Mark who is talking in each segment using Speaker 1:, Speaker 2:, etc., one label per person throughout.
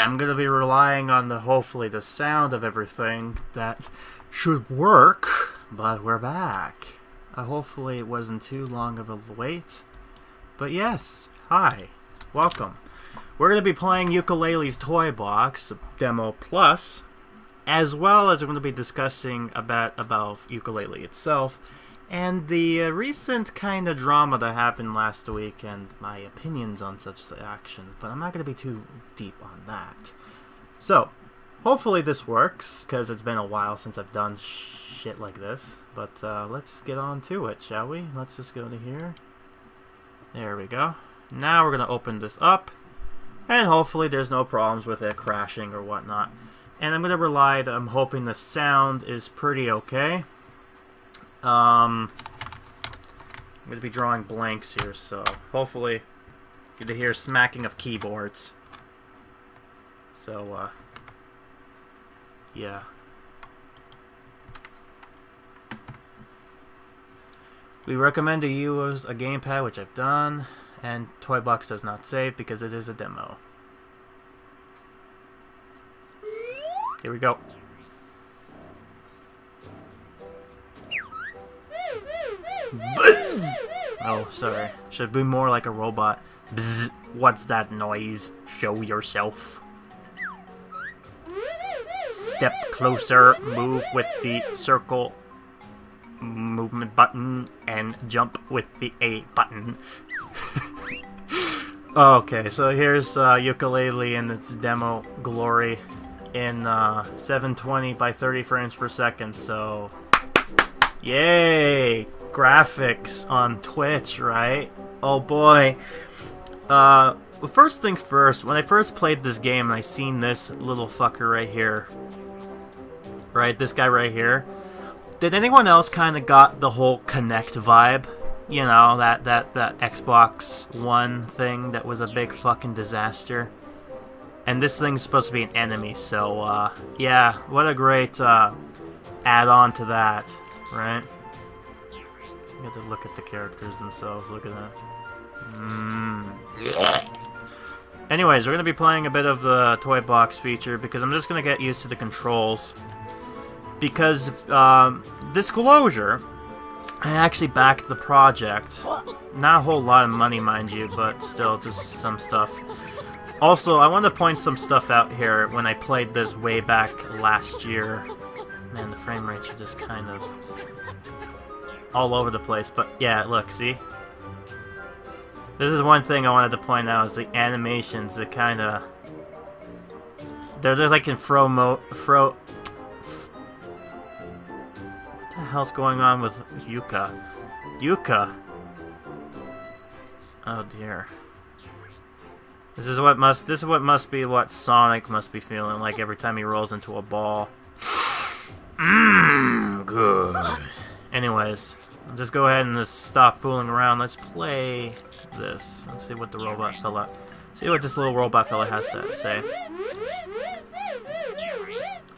Speaker 1: I'm gonna be relying on hopefully the sound of everything. That should work, but we're back. Hopefully it wasn't too long of a wait. But yes, hi, welcome. We're gonna be playing Yooka-Laylee's Toybox Demo Plus, as well as we're gonna be discussing about Yooka-Laylee itself, and the recent kind of drama that happened last week, and my opinions on such actions, but I'm not going to be too deep on that. So, hopefully this works, because it's been a while since I've done shit like this, but let's get on to it, shall we? Let's just go to here. There we go. Now we're going to open this up, and hopefully there's no problems with it crashing or whatnot. And I'm going to rely, I'm hoping the sound is pretty okay. I'm going to be drawing blanks here, so hopefully get to hear smacking of keyboards. So, yeah. We recommend to use a gamepad, which I've done, and Toybox does not save because it is a demo. Here we go. Buzz! Oh, sorry. Should be more like a robot. Bzz. What's that noise? Show yourself. Step closer. Move with the circle movement button and jump with the A button. Okay, so here's Yooka-Laylee in its demo glory in 720 by 30 frames per second. So, yay! Graphics on Twitch, right? Oh boy. Well, first things first, when I first played this game and I seen this little fucker right here, right, this guy right here, did anyone else kind of got the whole Connect vibe? You know, that Xbox One thing that was a big fucking disaster. And this thing's supposed to be an enemy, so yeah, what a great add-on to that, right? You have to look at the characters themselves. Look at that. Anyways, we're going to be playing a bit of the toy box feature because I'm just going to get used to the controls. Because, disclosure, I actually backed the project. Not a whole lot of money, mind you, but still, just some stuff. Also, I want to point some stuff out here when I played this way back last year. Man, the frame rates are just kind of all over the place, but yeah, look, see? This is one thing I wanted to point out, is the animations, that kind of... They're like in fro mode, What the hell's going on with Yuka? Yuka! Oh dear. This is what must be what Sonic must be feeling like every time he rolls into a ball. Good. Anyways, just go ahead and just stop fooling around. Let's play this. Let's see what the robot fella... See what this little robot fella has to say.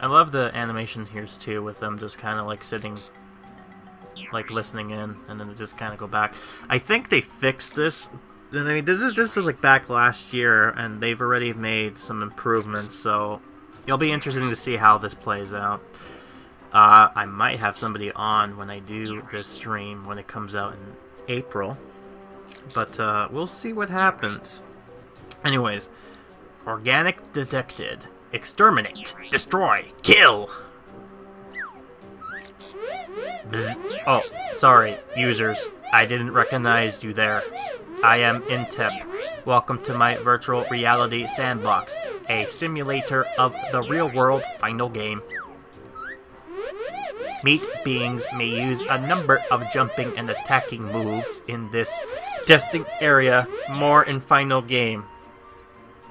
Speaker 1: I love the animation here too, with them just kind of like sitting, like listening in, and then they just kind of go back. I think they fixed this. I mean, this is just like back last year, and they've already made some improvements, so it'll be interesting to see how this plays out. I might have somebody on when I do this stream when it comes out in April, but we'll see what happens. Anyways, organic detected. Exterminate, destroy, kill. Bzz. Oh, sorry, users. I didn't recognize you there. I am Intep. Welcome to my virtual reality sandbox, a simulator of the real-world final game. Meat beings may use a number of jumping and attacking moves in this testing area, more in final game.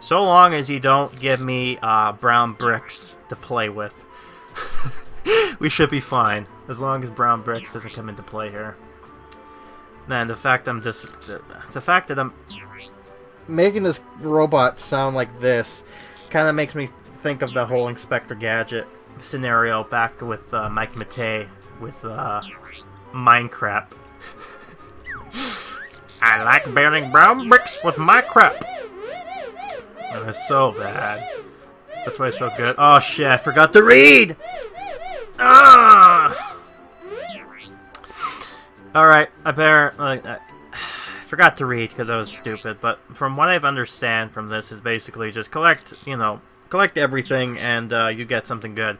Speaker 1: So long as you don't give me brown bricks to play with. We should be fine, as long as brown bricks doesn't come into play here. Man, the fact that I'm making this robot sound like this kind of makes me think of the whole Inspector Gadget scenario back with Mike Matei with Minecraft. I like building brown bricks with my crap. That is so bad. That's why it's so good. Oh shit, I forgot to read! Ah! Alright, I better... I forgot to read because I was stupid, but from what I've understand from this is basically just collect, you know, collect everything and you get something good.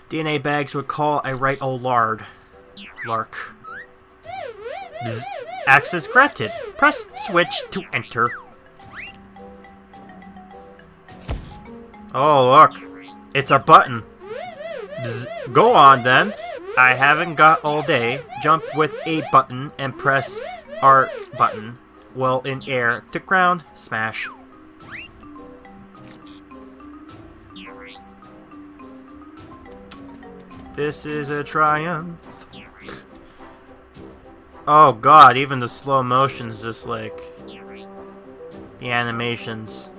Speaker 1: DNA bags would call a right old lark. Bzz. Access granted. Press switch to enter. Oh, look. It's a button. Bzz. Go on, then. I haven't got all day. Jump with a button and press R button. While in air to ground. Smash. This is a triumph. Oh god, even the slow motion is just like... the animations.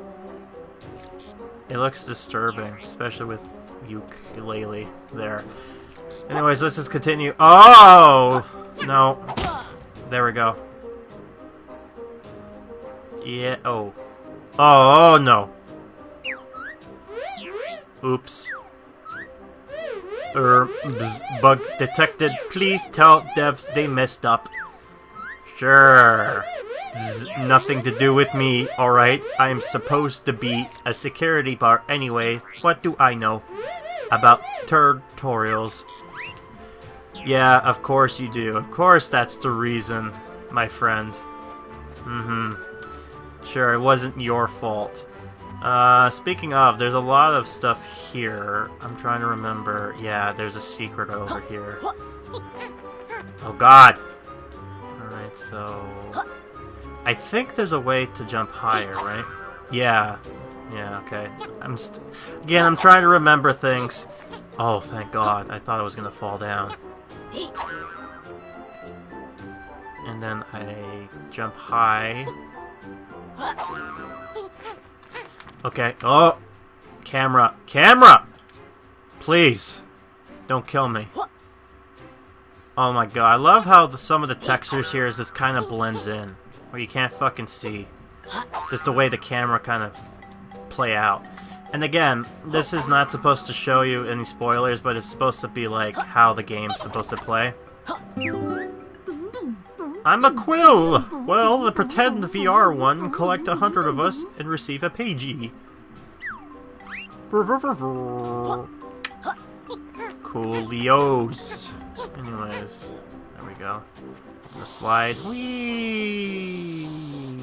Speaker 1: It looks disturbing, especially with Yooka-Laylee there. Anyways, let's just continue. Oh! No. There we go. Yeah, oh. Oh, no. Oops. Bug detected. Please tell devs they messed up. Sure. Nothing to do with me, alright? I'm supposed to be a security bar anyway. What do I know about tutorials? Yeah, of course you do. Of course that's the reason, my friend. Sure, it wasn't your fault. Speaking of, there's a lot of stuff here. I'm trying to remember. Yeah, there's a secret over here. Oh god! Alright, so... I think there's a way to jump higher, right? Yeah. Yeah, okay. Again, I'm trying to remember things. Oh, thank god. I thought I was gonna fall down. And then I jump high. Okay. Oh! Camera. Camera! Please! Don't kill me. Oh my god. I love how some of the textures here just kind of blends in. Where you can't fucking see. Just the way the camera kind of play out. And again, this is not supposed to show you any spoilers, but it's supposed to be like how the game's supposed to play. I'm a quill! Well, the pretend VR one, collect 100 of us and receive a pagey. Coolios. Anyways, there we go. The slide. Whee!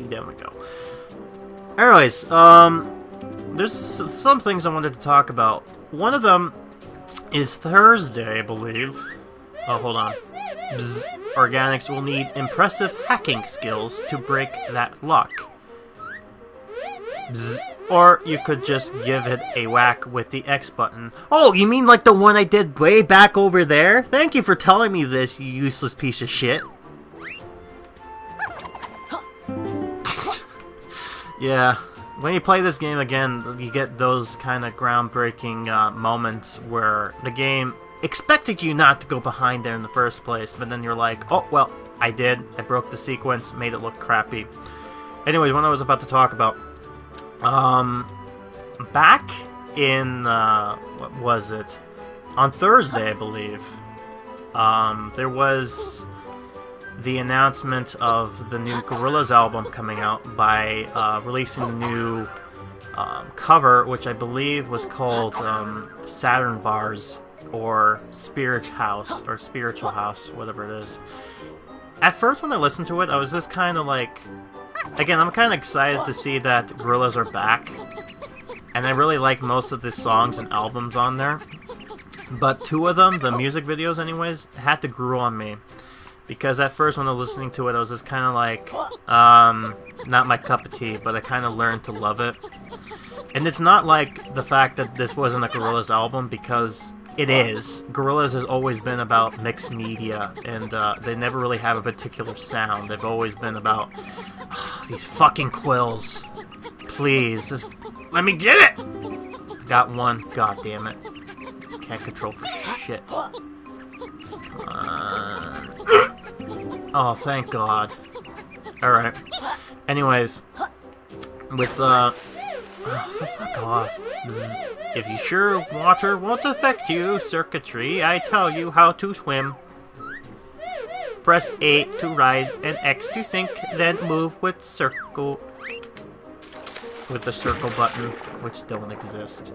Speaker 1: There we go. Anyways, there's some things I wanted to talk about. One of them is Thursday, I believe. Oh, hold on. Bzz. Organics will need impressive hacking skills to break that lock. Bzz. Or you could just give it a whack with the X button. Oh, you mean like the one I did way back over there? Thank you for telling me this, you useless piece of shit. Yeah, when you play this game again, you get those kind of groundbreaking moments where the game expected you not to go behind there in the first place, but then you're like, oh, well, I did. I broke the sequence, made it look crappy. Anyways, what I was about to talk about. Back in, what was it? On Thursday, I believe, there was the announcement of the new Gorillaz album coming out by releasing the new cover, which I believe was called Saturn Bars, or Spiritual House, whatever it is. At first, when I listened to it, I was just kind of like... Again, I'm kind of excited to see that Gorillaz are back. And I really like most of the songs and albums on there. But two of them, the music videos anyways, had to grow on me. Because at first when I was listening to it, I was just kind of like, not my cup of tea, but I kind of learned to love it. And it's not like the fact that this wasn't a Gorillaz album, because it is. Gorillaz has always been about mixed media, and they never really have a particular sound. They've always been about, these fucking quills. Please, just let me get it! Got one. God damn it. Can't control for shit. Come on. Oh, thank God. Alright. Anyways, with, Oh, fuck off. Bzz. If you sure water won't affect you, circuitry, I tell you how to swim. Press A to rise and X to sink, then move with circle. With the circle button, which don't exist.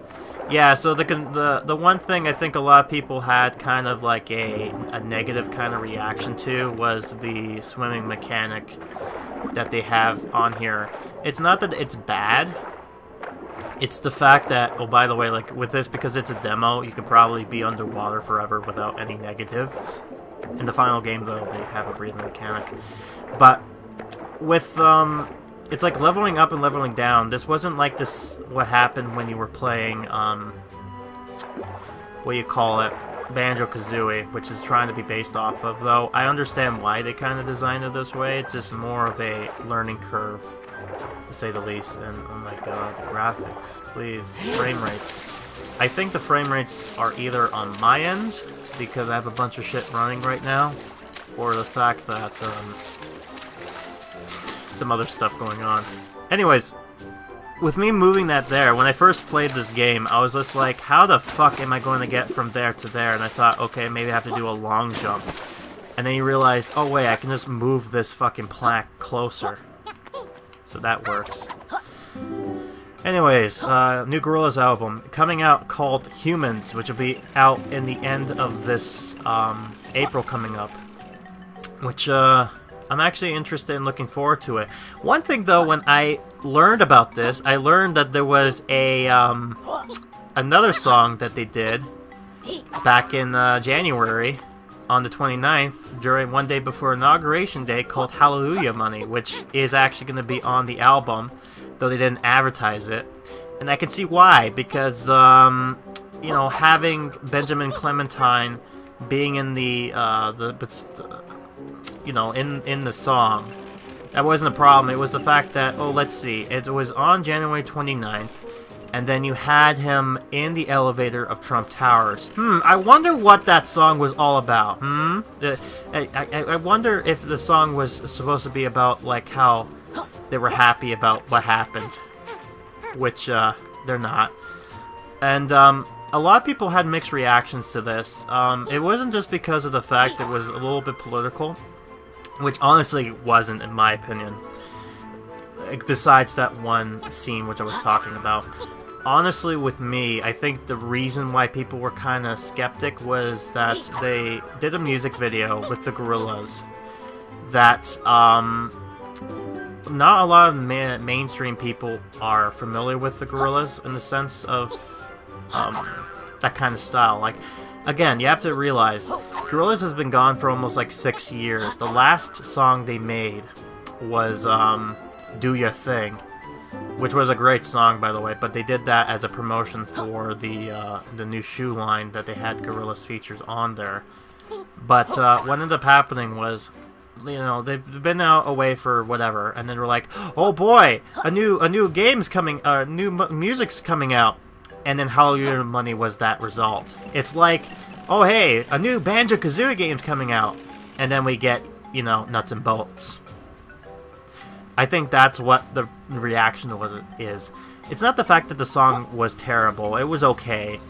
Speaker 1: Yeah, so the one thing I think a lot of people had kind of like a negative kind of reaction to was the swimming mechanic that they have on here. It's not that it's bad. It's the fact that, oh, by the way, like with this, because it's a demo, you could probably be underwater forever without any negatives. In the final game, though, they have a breathing mechanic. But with it's like leveling up and leveling down. This wasn't like this. What happened when you were playing what do you call it, Banjo-Kazooie, which is trying to be based off of. Though I understand why they kind of designed it this way. It's just more of a learning curve, to say the least. And oh my god, the graphics, please, frame rates. I think the frame rates are either on my end, because I have a bunch of shit running right now, or the fact that some other stuff going on. Anyways, with me moving that there, when I first played this game, I was just like, how the fuck am I going to get from there to there? And I thought, okay, maybe I have to do a long jump. And then you realized, oh wait, I can just move this fucking plaque closer. So that works. Anyways, new Gorillaz album coming out called Humans, which will be out in the end of this April coming up. Which I'm actually interested in, looking forward to it. One thing though, when I learned about this, I learned that there was a another song that they did back in January on the 29th during one day before Inauguration Day called Hallelujah Money, which is actually going to be on the album, though they didn't advertise it. And I can see why, because you know, having Benjamin Clementine being in you know, in the song, that wasn't a problem. It was the fact that, oh, let's see, it was on January 29th, and then you had him in the elevator of Trump Towers. I wonder what that song was all about. I wonder if the song was supposed to be about, like, how they were happy about what happened, which they're not. And a lot of people had mixed reactions to this. It wasn't just because of the fact it was a little bit political, which honestly wasn't, in my opinion. Besides that one scene which I was talking about. Honestly, with me, I think the reason why people were kind of skeptic was that they did a music video with the Gorillaz that not a lot of mainstream people are familiar with the Gorillaz in the sense of that kind of style. Like, again, you have to realize, Gorillaz has been gone for almost like 6 years. The last song they made was Do Ya Thing, which was a great song, by the way, but they did that as a promotion for the new shoe line that they had Gorillaz features on there. But what ended up happening was, you know, they've been out away for whatever, and then we're like, oh boy, a new game's coming, new music's coming out. And then Hallelujah Money was that result. It's like, oh hey, a new Banjo-Kazooie game's coming out. And then we get, you know, nuts and bolts. I think that's what the reaction is. It's not the fact that the song was terrible. It was okay.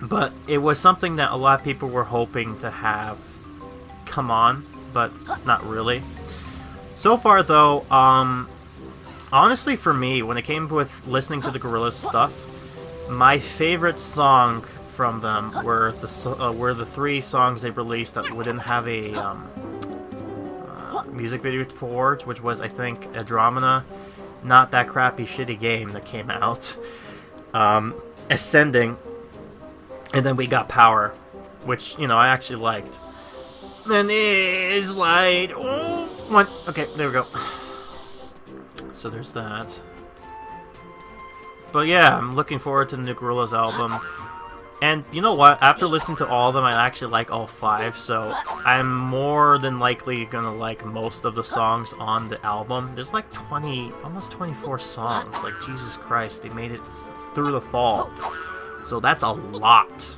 Speaker 1: But it was something that a lot of people were hoping to have come on, but not really. So far though, honestly for me, when it came with listening to the Gorillaz stuff, my favorite song from them were the 3 songs they released that we didn't have a music video for, which was, I think, Andromeda, not that crappy shitty game that came out, Ascending, and then we got Power, which, you know, I actually liked. Then is light. Oh, what? Okay, there we go. So there's that. But yeah, I'm looking forward to the new Gorillaz album. And you know what? After listening to all of them, I actually like all 5, so I'm more than likely gonna like most of the songs on the album. There's like 20, almost 24 songs. Like, Jesus Christ, they made it through the fall. So that's a lot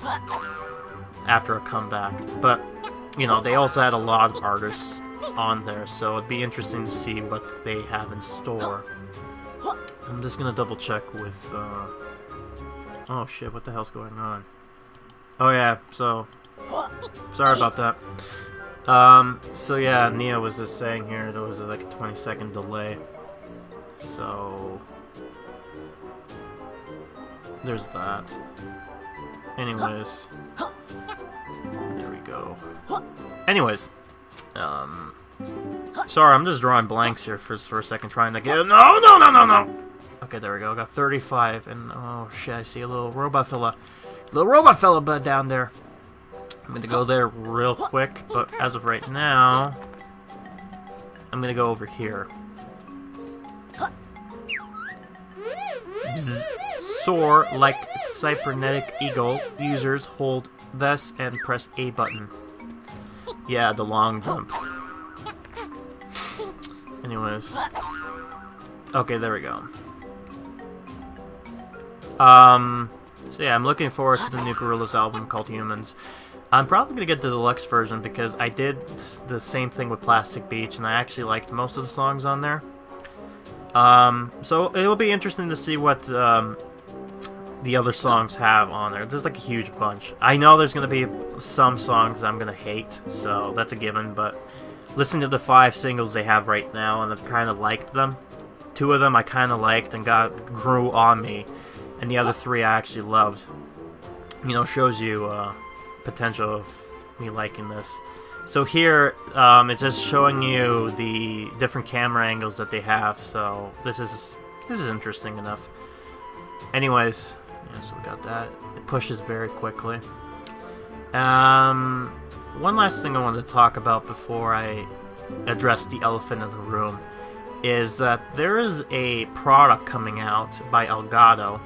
Speaker 1: after a comeback. But, you know, they also had a lot of artists on there, so it'd be interesting to see what they have in store. I'm just gonna double check with, oh shit, what the hell's going on? Oh yeah, so, sorry about that. So yeah, Nia was just saying here there was like a 20-second delay. So, there's that. Anyways, there we go. Anyways, sorry, I'm just drawing blanks here for a second, trying to get. No! Okay, there we go. I got 35, and oh shit, I see a little robot fella, down there. I'm gonna go there real quick, but as of right now, I'm gonna go over here. Bzz. Soar like cybernetic eagle. Users hold this and press A button. Yeah, the long jump. Anyways. Okay, there we go. So yeah, I'm looking forward to the new Gorillaz album called Humans. I'm probably gonna get the deluxe version because I did the same thing with Plastic Beach and I actually liked most of the songs on there. So it will be interesting to see what the other songs have on there. There's like a huge bunch. I know there's gonna be some songs I'm gonna hate, so that's a given, but listen to the 5 singles they have right now and I've kind of liked them. 2 of them I kind of liked and grew on me, and the other 3 I actually loved. You know, shows you potential of me liking this. So here, it's just showing you the different camera angles that they have. So this is interesting enough. Anyways, yeah, so we got that. It pushes very quickly. One last thing I wanted to talk about before I address the elephant in the room is that there is a product coming out by Elgato.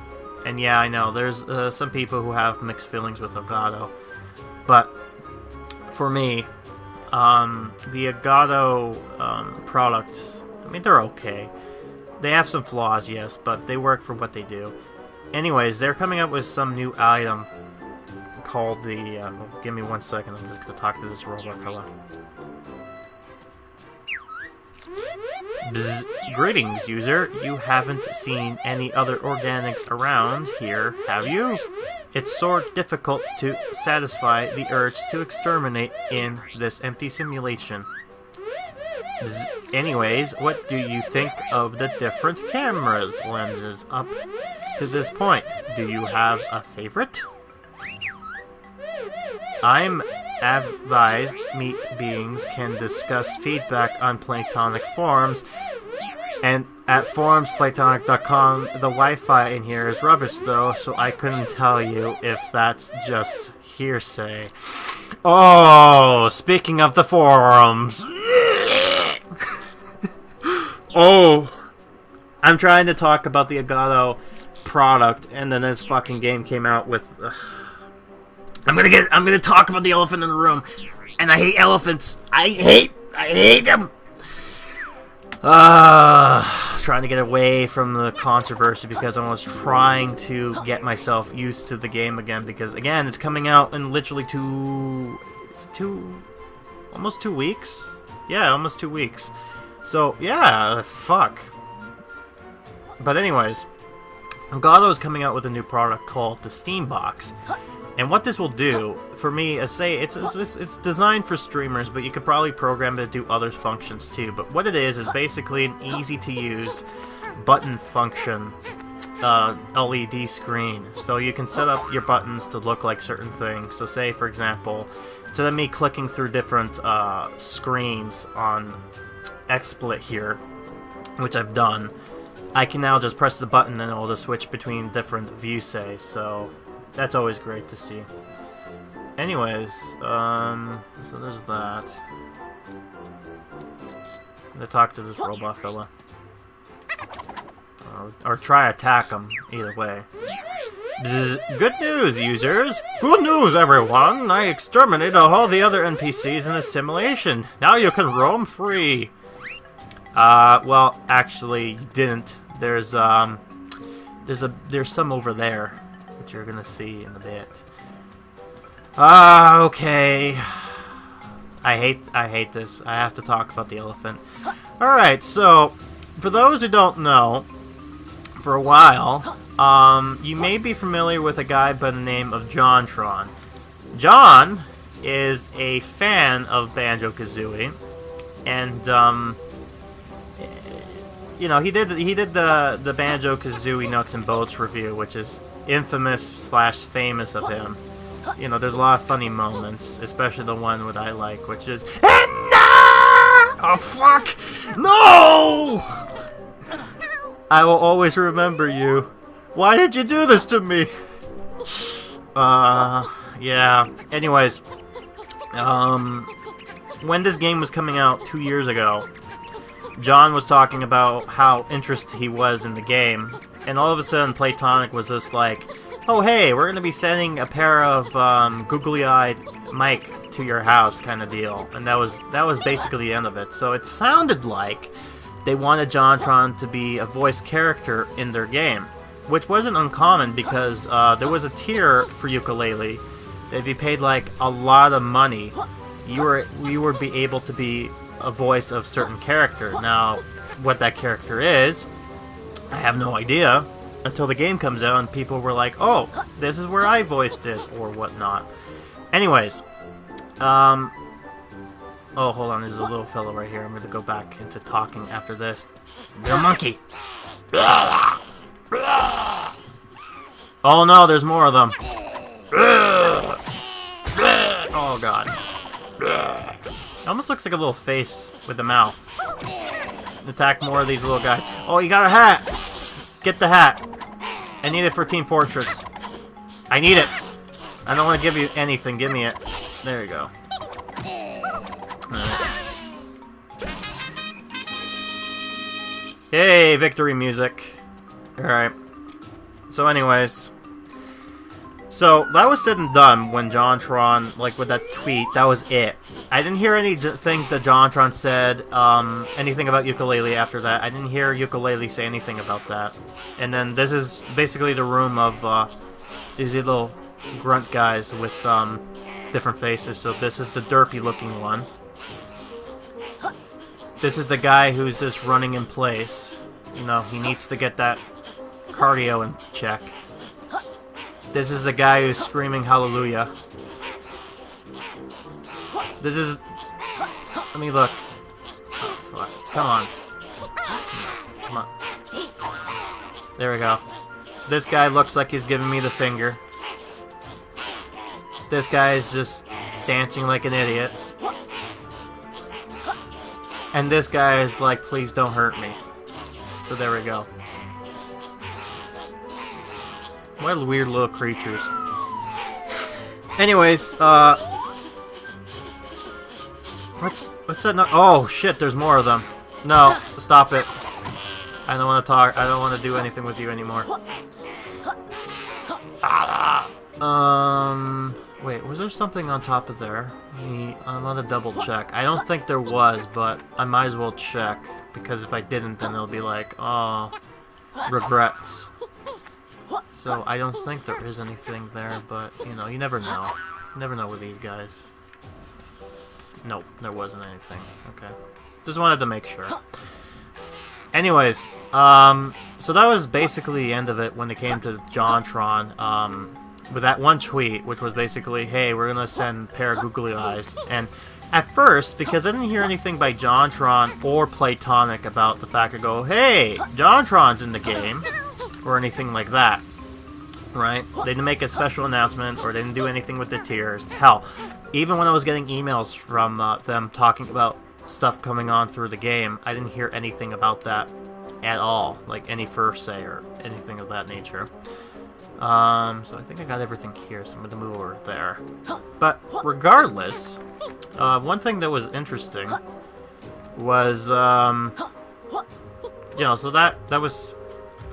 Speaker 1: And yeah, I know, there's some people who have mixed feelings with Elgato. But for me, the Elgato products, I mean, they're okay. They have some flaws, yes, but they work for what they do. Anyways, they're coming up with some new item called the... give me 1 second, I'm just going to talk to this robot fella. Bzz. Greetings, user. You haven't seen any other organics around here, have you? It's so difficult to satisfy the urge to exterminate in this empty simulation. Bzz. Anyways, what do you think of the different cameras lenses up to this point? Do you have a favorite? I'm advised meat beings can discuss feedback on Platonic forums, and at forumsplatonic.com, the Wi-Fi in here is rubbish though, so I couldn't tell you if that's just hearsay. Oh, speaking of the forums. Oh, I'm trying to talk about the Elgato product, and then this fucking game came out with... I'm gonna talk about the elephant in the room, and I hate elephants. I hate them. Trying to get away from the controversy because I was trying to get myself used to the game again, because again, it's coming out in literally almost 2 weeks. Yeah, almost 2 weeks. So yeah, fuck. But anyways, Elgato is coming out with a new product called the Steam Box. And what this will do, for me, is say it's designed for streamers, but you could probably program it to do other functions too. But what it is basically an easy-to-use button function LED screen. So you can set up your buttons to look like certain things. So say, for example, instead of me clicking through different screens on Xsplit here, which I've done, I can now just press the button and it will just switch between different views, say. So that's always great to see. Anyways, so there's that. I'm gonna talk to this robot fella. Or try attack him, either way. Bzz. Good news, users! Good news, everyone! I exterminated all the other NPCs in the simulation. Now you can roam free. Well, actually, you didn't. There's some over there, which you're gonna see in a bit. Okay. I hate this. I have to talk about the elephant. Alright, so, for those who don't know, for a while. You may be familiar with a guy by the name of Jontron. John is a fan of Banjo-Kazooie, and you know, he did the Banjo-Kazooie Nuts and Bolts review, which is infamous / famous of him. You know, there's a lot of funny moments, especially the one that I like, which is oh fuck! No! I will always remember you. Why did you do this to me? Yeah. Anyways, when this game was coming out 2 years ago, John was talking about how interested he was in the game, and all of a sudden Playtonic was just like, oh hey, we're going to be sending a pair of googly-eyed Mike to your house kind of deal. And that was basically the end of it. So it sounded like they wanted Jontron to be a voice character in their game, which wasn't uncommon because there was a tier for Yooka-Laylee that if you paid like a lot of money, you would be able to be a voice of certain character. Now, what that character is, I have no idea until the game comes out and people were like, oh, this is where I voiced it, or whatnot. Anyways, oh, hold on, there's a little fellow right here. I'm going to go back into talking after this. The monkey! Oh no, there's more of them. Oh god. It almost looks like a little face with a mouth. Attack more of these little guys. Oh, you got a hat! Get the hat. I need it for Team Fortress. I need it. I don't want to give you anything. Give me it. There you go. Right. Yay, victory music. Alright. So anyways. So, that was said and done when Jontron, like with that tweet, that was it. I didn't hear anything that Jontron said, anything about Yooka-Laylee after that. I didn't hear Yooka-Laylee say anything about that. And then this is basically the room of these little grunt guys with different faces. So this is the derpy looking one. This is the guy who's just running in place. You know, he needs to get that cardio in check. This is the guy who's screaming hallelujah. This is... Let me look. Oh, fuck. Come on. Come on. There we go. This guy looks like he's giving me the finger. This guy is just dancing like an idiot. And this guy is like, please don't hurt me. So there we go. What weird little creatures. Anyways, what's that? Oh shit! There's more of them. No, stop it. I don't want to talk. I don't want to do anything with you anymore. Wait, was there something on top of there? I'm gonna double check. I don't think there was, but I might as well check because if I didn't, then it'll be like, oh, regrets. So I don't think there is anything there, but you know, you never know. You never know with these guys. Nope, there wasn't anything. Okay. Just wanted to make sure. Anyways, so that was basically the end of it when it came to Jontron, with that one tweet, which was basically, hey, we're gonna send a pair of googly eyes. And at first, because I didn't hear anything by Jontron or Playtonic about the fact to go, hey, Jontron's in the game, or anything like that. Right? They didn't make a special announcement, or they didn't do anything with the tiers. Hell, even when I was getting emails from them talking about stuff coming on through the game, I didn't hear anything about that at all. Like any first say or anything of that nature. So I think I got everything here, so I'm going to move over there. But regardless, one thing that was interesting was, you know, so that was,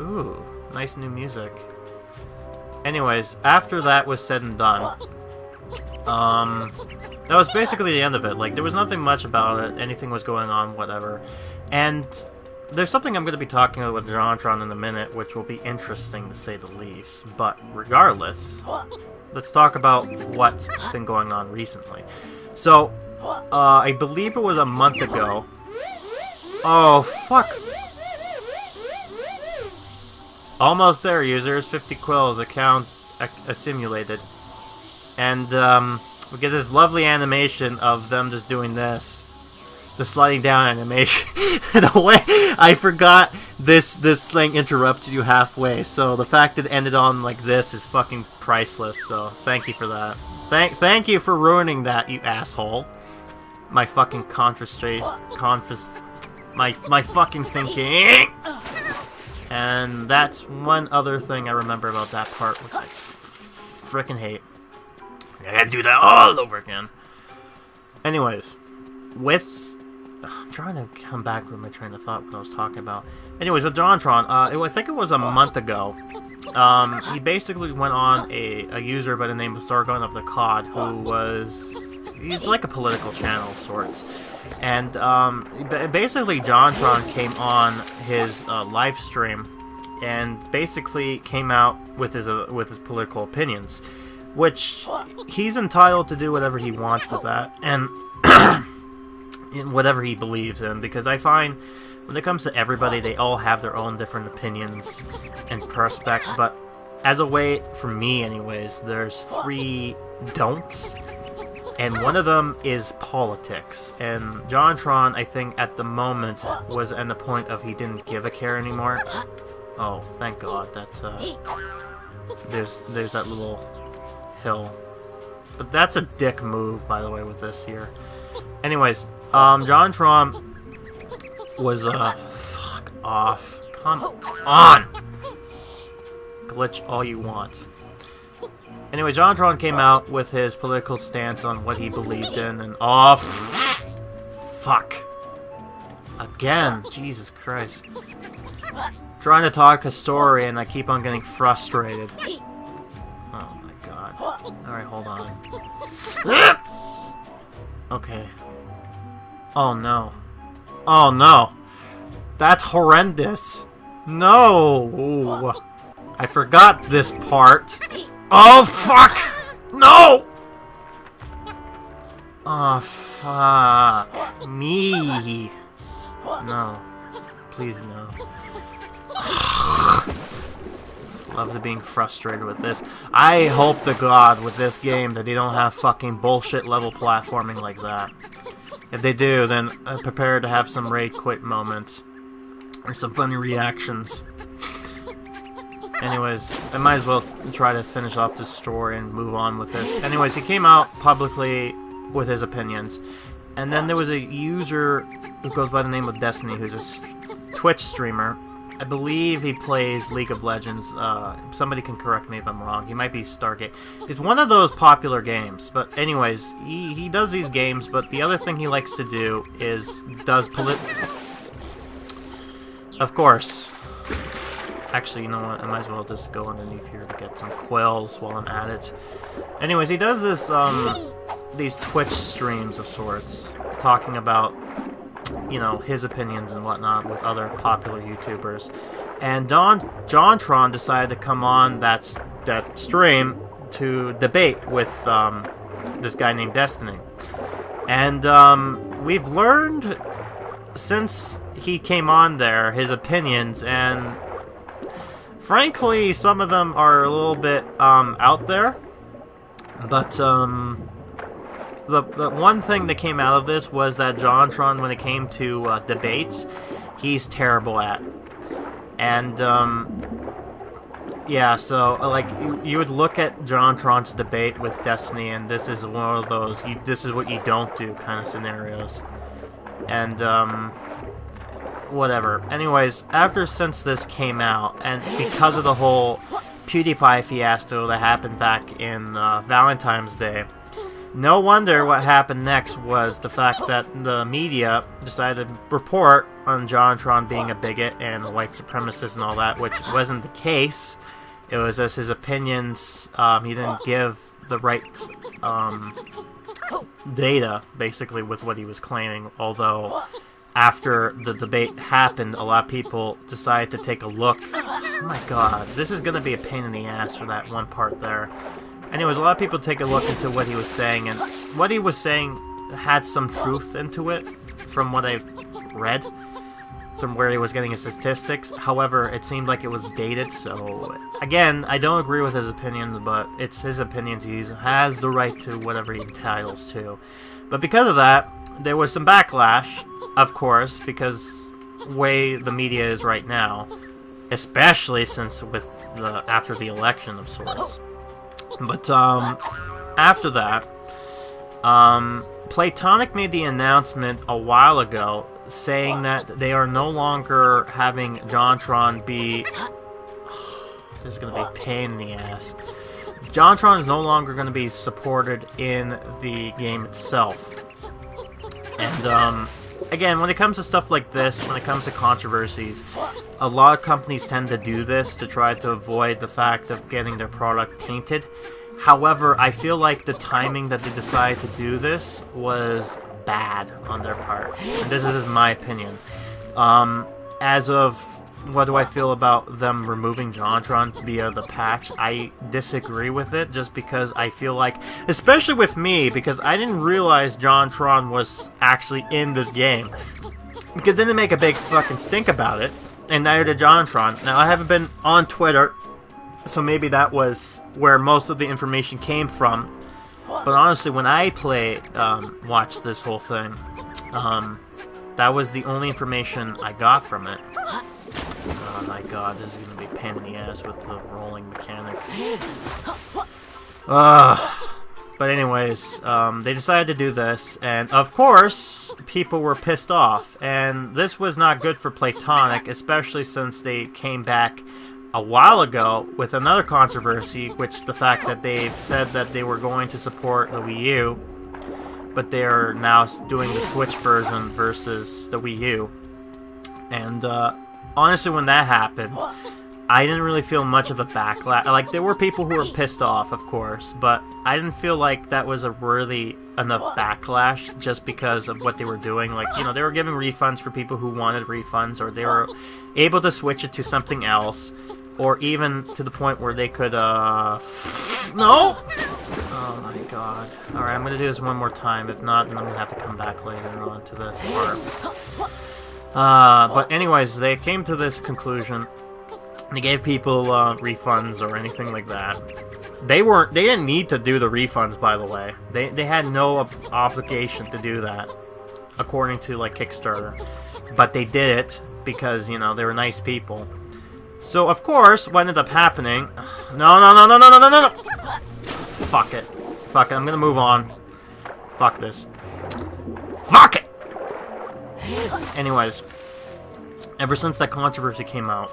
Speaker 1: ooh, nice new music. Anyways, after that was said and done, that was basically the end of it. Like, there was nothing much about it, anything was going on, whatever. And there's something I'm going to be talking about with Jontron in a minute, which will be interesting to say the least. But regardless, let's talk about what's been going on recently. So, I believe it was a month ago. Oh, fuck. Almost there, users. 50 quills, account simulated. And we get this lovely animation of them just doing this. The sliding down animation. The way I forgot this thing interrupts you halfway, so the fact that it ended on like this is fucking priceless, so thank you for that. Thank you for ruining that, you asshole. My fucking my fucking thinking. And that's one other thing I remember about that part, which I frickin' hate. I gotta do that all over again. Anyways, I'm trying to come back with my train of thought what I was talking about. Anyways, with Jontron, I think it was a month ago, he basically went on a user by the name of Sargon of the Cod, he's like a political channel of sorts. And basically Jontron came on his live stream and basically came out with his political opinions, which he's entitled to do whatever he wants with that, and in whatever he believes in, because I find when it comes to everybody, they all have their own different opinions and perspective, but as a way, for me anyways, there's 3 don'ts, and one of them is politics. And Jontron, I think, at the moment, was at the point of he didn't give a care anymore. Oh, thank God that there's that little hill. But that's a dick move, by the way, with this here. Anyways, Jontron was, fuck off. Come on! Glitch all you want. Anyway, Jontron came out with his political stance on what he believed in, and fuck. Again, Jesus Christ. Trying to talk a story and I keep on getting frustrated. Oh my God. Alright, hold on. Okay. Oh no. Oh no. That's horrendous. No! I forgot this part. Oh fuck! No! Oh fuck. Me. No. Please no. Love the being frustrated with this. I hope to God with this game that they don't have fucking bullshit level platforming like that. If they do, then I'm prepared to have some raid quit moments. Or some funny reactions. Anyways, I might as well try to finish off this story and move on with this. Anyways, he came out publicly with his opinions. And then there was a user who goes by the name of Destiny, who's a Twitch streamer. I believe he plays League of Legends. Somebody can correct me if I'm wrong. He might be Stargate. It's one of those popular games. But anyways, he does these games, but the other thing he likes to do is Of course. Actually, you know what? I might as well just go underneath here to get some quills while I'm at it. Anyways, he does this, these Twitch streams of sorts, talking about, you know, his opinions and whatnot with other popular YouTubers. And Jontron decided to come on that stream to debate with this guy named Destiny. And we've learned since he came on there his opinions, and frankly some of them are a little bit out there. But the one thing that came out of this was that Jontron, when it came to debates, he's terrible at. And yeah, so like you would look at Jontron's debate with Destiny, and this is one of those this is what you don't do kind of scenarios. And whatever. Anyways, since this came out, and because of the whole PewDiePie fiasco that happened back in Valentine's Day, no wonder what happened next was the fact that the media decided to report on Jontron being a bigot and a white supremacist and all that, which wasn't the case. It was just his opinions. He didn't give the right data, basically, with what he was claiming, although after the debate happened, a lot of people decided to take a look. Oh my God, this is going to be a pain in the ass for that one part there. Anyways, a lot of people take a look into what he was saying, and what he was saying had some truth into it, from what I've read. from where he was getting his statistics. However, it seemed like it was dated, so again, I don't agree with his opinions, but it's his opinions. He has the right to whatever he entitles to. But because of that, there was some backlash, of course, because the way the media is right now, especially since after the election of sorts. But after that, Playtonic made the announcement a while ago saying that they are no longer having Jontron be... This is going to be a pain in the ass. Jontron is no longer going to be supported in the game itself. And, again, when it comes to stuff like this, when it comes to controversies, a lot of companies tend to do this to try to avoid the fact of getting their product tainted. However, I feel like the timing that they decided to do this was bad on their part. And this is my opinion. As of what do I feel about them removing Jontron via the patch, I disagree with it just because I feel like, especially with me, because I didn't realize Jontron was actually in this game. Because they didn't make a big fucking stink about it, and neither did Jontron. Now, I haven't been on Twitter, so maybe that was where most of the information came from. But honestly, when I watched this whole thing, that was the only information I got from it. Oh my god, this is going to be a pain in the ass with the rolling mechanics. But anyways, they decided to do this, and of course, people were pissed off. And this was not good for Playtonic, especially since they came back a while ago with another controversy, which the fact that they've said that they were going to support the Wii U, but they're now doing the Switch version versus the Wii U. And honestly, when that happened, I didn't really feel much of a backlash. Like, there were people who were pissed off, of course, but I didn't feel like that was a worthy enough backlash just because of what they were doing. Like, you know, they were giving refunds for people who wanted refunds, or they were able to switch it to something else, or even to the point where they could, No! Oh my god. Alright, I'm gonna do this one more time. If not, then I'm gonna have to come back later on to this part. But anyways, they came to this conclusion. They gave people refunds or anything like that. They didn't need to do the refunds, by the way. They had no obligation to do that, according to like Kickstarter. But they did it because, you know, they were nice people. So of course, what ended up happening? No! Fuck it. Fuck it. I'm gonna move on. Fuck this. Fuck it. Anyways, ever since that controversy came out,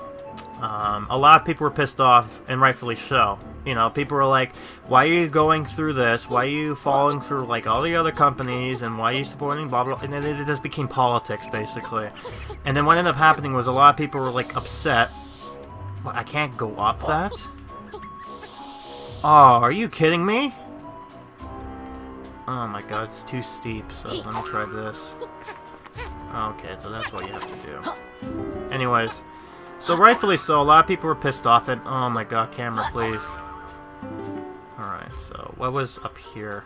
Speaker 1: a lot of people were pissed off, and rightfully so. You know, people were like, why are you going through this? Why are you following through like all the other companies? And why are you supporting blah blah blah? And it just became politics, basically. And then what ended up happening was a lot of people were like upset. What, I can't go up that? Oh, are you kidding me? Oh my god, it's too steep, so let me try this. Okay, so that's what you have to do. Anyways, so rightfully so, a lot of people were pissed off, and oh my god, camera, please. Alright, so what was up here?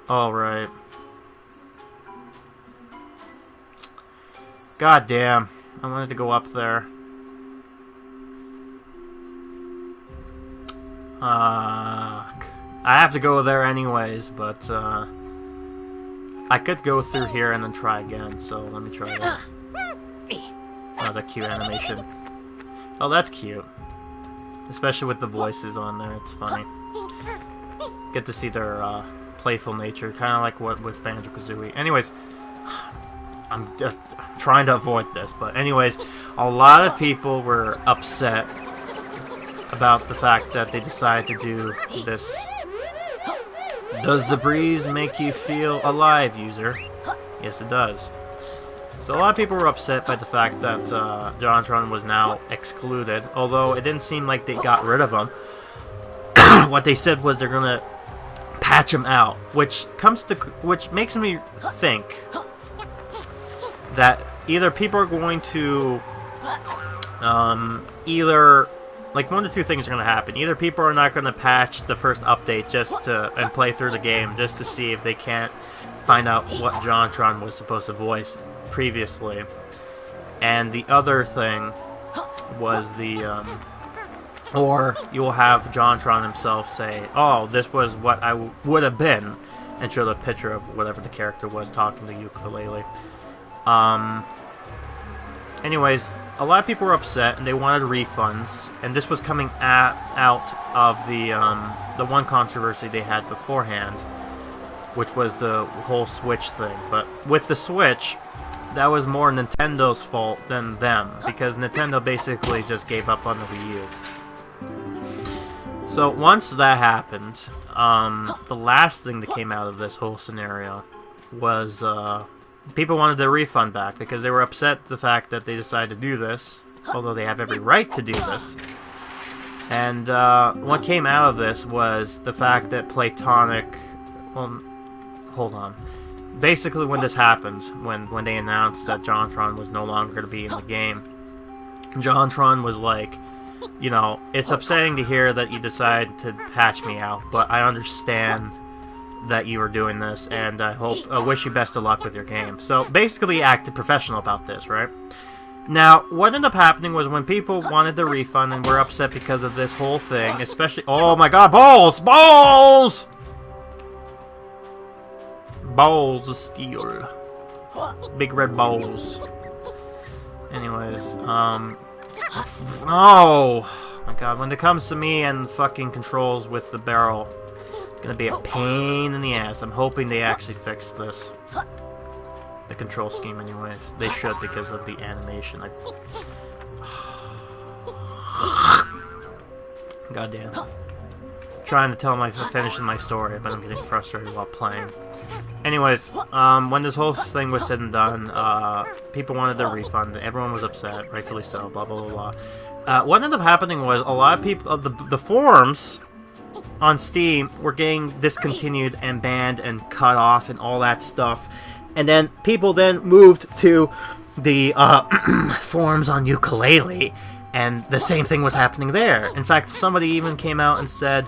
Speaker 1: Alright. God damn, I wanted to go up there. I have to go there anyways, but I could go through here and then try again, so let me try that. Oh, the cute animation. Oh, that's cute. Especially with the voices on there, it's funny. Get to see their playful nature, kind of like what with Banjo-Kazooie. Anyways, I'm trying to avoid this, but anyways, a lot of people were upset about the fact that they decided to do this. Does the breeze make you feel alive, user? Yes, it does. So a lot of people were upset by the fact that Jontron was now excluded, although it didn't seem like they got rid of him. What they said was they're gonna patch him out, which makes me think that either people are going to like, one of two things are going to happen. Either people are not going to patch the first update and play through the game just to see if they can't find out what Jontron was supposed to voice. previously. And the other thing was the, or you'll have Jontron himself say, oh, this was what I would have been, and show the picture of whatever the character was talking to Yooka-Laylee. Anyways, a lot of people were upset and they wanted refunds, and this was coming out of the one controversy they had beforehand, which was the whole Switch thing. But with the Switch, that was more Nintendo's fault than them, because Nintendo basically just gave up on the Wii U. So once that happened, the last thing that came out of this whole scenario was people wanted their refund back because they were upset at the fact that they decided to do this, although they have every right to do this. And what came out of this was the fact that Platonic... Well, hold on. Basically, when this happened, when they announced that Jontron was no longer going to be in the game, Jontron was like, you know, it's upsetting to hear that you decide to patch me out, but I understand that you were doing this, and I wish you best of luck with your game. So basically he acted professional about this, right? Now, what ended up happening was when people wanted the refund and were upset because of this whole thing, especially... Oh my god, balls! Balls! Balls of steel. Big red balls. Anyways, oh my god, when it comes to me and fucking controls with the barrel, gonna be a pain in the ass. I'm hoping they actually fix this. The control scheme anyways. They should, because of the animation. Goddamn. Trying to tell finishing my story, but I'm getting frustrated while playing. Anyways, when this whole thing was said and done, people wanted their refund. Everyone was upset, rightfully so, blah blah blah blah. What ended up happening was a lot of people, the forums on Steam were getting discontinued and banned and cut off and all that stuff. And then people then moved to the forums on Yooka-Laylee, and the same thing was happening there. In fact, somebody even came out and said,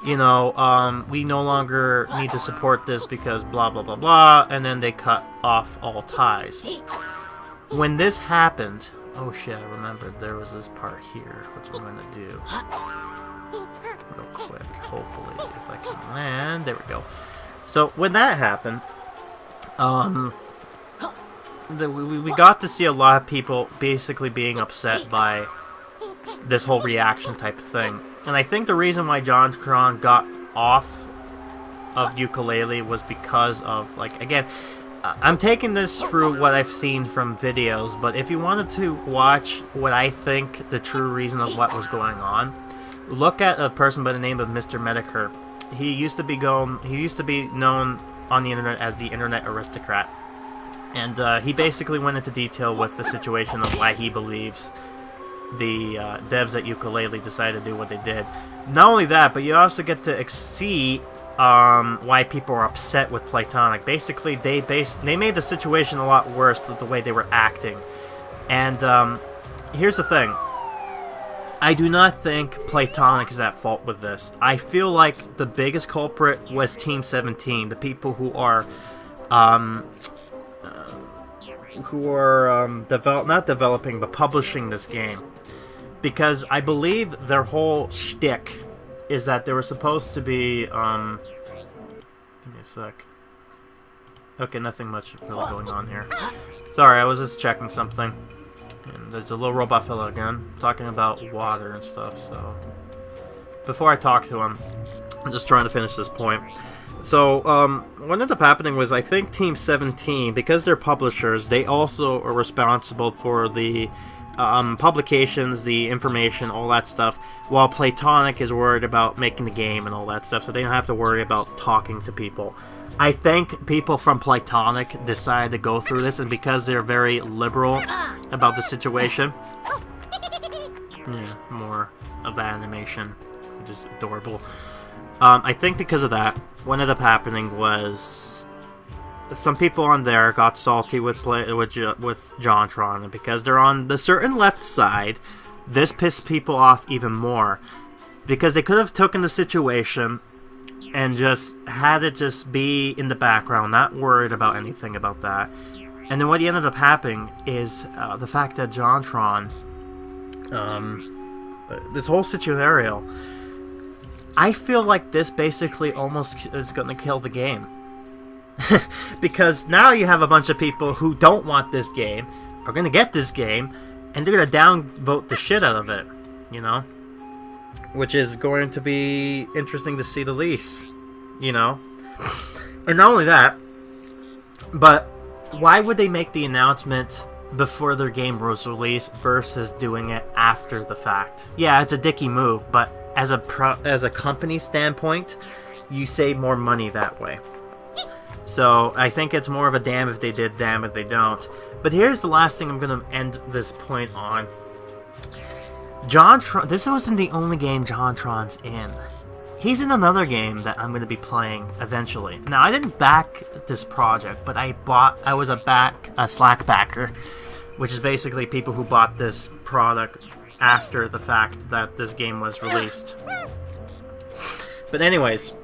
Speaker 1: you know, we no longer need to support this because blah blah blah blah, and then they cut off all ties. When this happened, oh shit, I remembered there was this part here, which I'm going to do real quick, hopefully, if I can land. There we go. So when that happened, we got to see a lot of people basically being upset by this whole reaction type thing. And I think the reason why Jontron got off of Yooka-Laylee was because of, like, again, I'm taking this through what I've seen from videos, but if you wanted to watch what I think the true reason of what was going on, look at a person by the name of Mr. Medicare. He used to be known on the internet as the Internet Aristocrat, and he basically went into detail with the situation of why he believes the devs at Yooka-Laylee decided to do what they did. Not only that, but you also get to see why people are upset with Platonic. Basically, they made the situation a lot worse with the way they were acting. And here's the thing. I do not think Platonic is at fault with this. I feel like the biggest culprit was Team 17, the people who are not developing but publishing this game. Because I believe their whole shtick is that they were supposed to be, give me a sec. Okay, nothing much really going on here. Sorry, I was just checking something. And there's a little robot fellow again, talking about water and stuff, so... Before I talk to him, I'm just trying to finish this point. So, what ended up happening was, I think Team 17, because they're publishers, they also are responsible for the publications, the information, all that stuff, while Platonic is worried about making the game and all that stuff, so they don't have to worry about talking to people. I think people from Platonic decided to go through this, and because they're very liberal about the situation, yeah, more of that animation, which is adorable. I think because of that, what ended up happening was some people on there got salty with Jontron, and because they're on the certain left side, this pissed people off even more, because they could have taken the situation and just had it just be in the background, not worried about anything about that, And then what ended up happening is the fact that Jontron, this whole scenario, I feel like this basically almost is going to kill the game. Because now you have a bunch of people who don't want this game, are going to get this game, and they're going to downvote the shit out of it, you know? Which is going to be interesting to see the least, you know? And not only that, but why would they make the announcement before their game was released versus doing it after the fact? Yeah, it's a dicky move, but as a company standpoint, you save more money that way. So I think it's more of a damn if they did, damn if they don't. But here's the last thing I'm going to end this point on. Jontron, this wasn't the only game Jontron's in. He's in another game that I'm going to be playing eventually. Now, I didn't back this project, but I was a Slack backer, which is basically people who bought this product after the fact that this game was released. But anyways,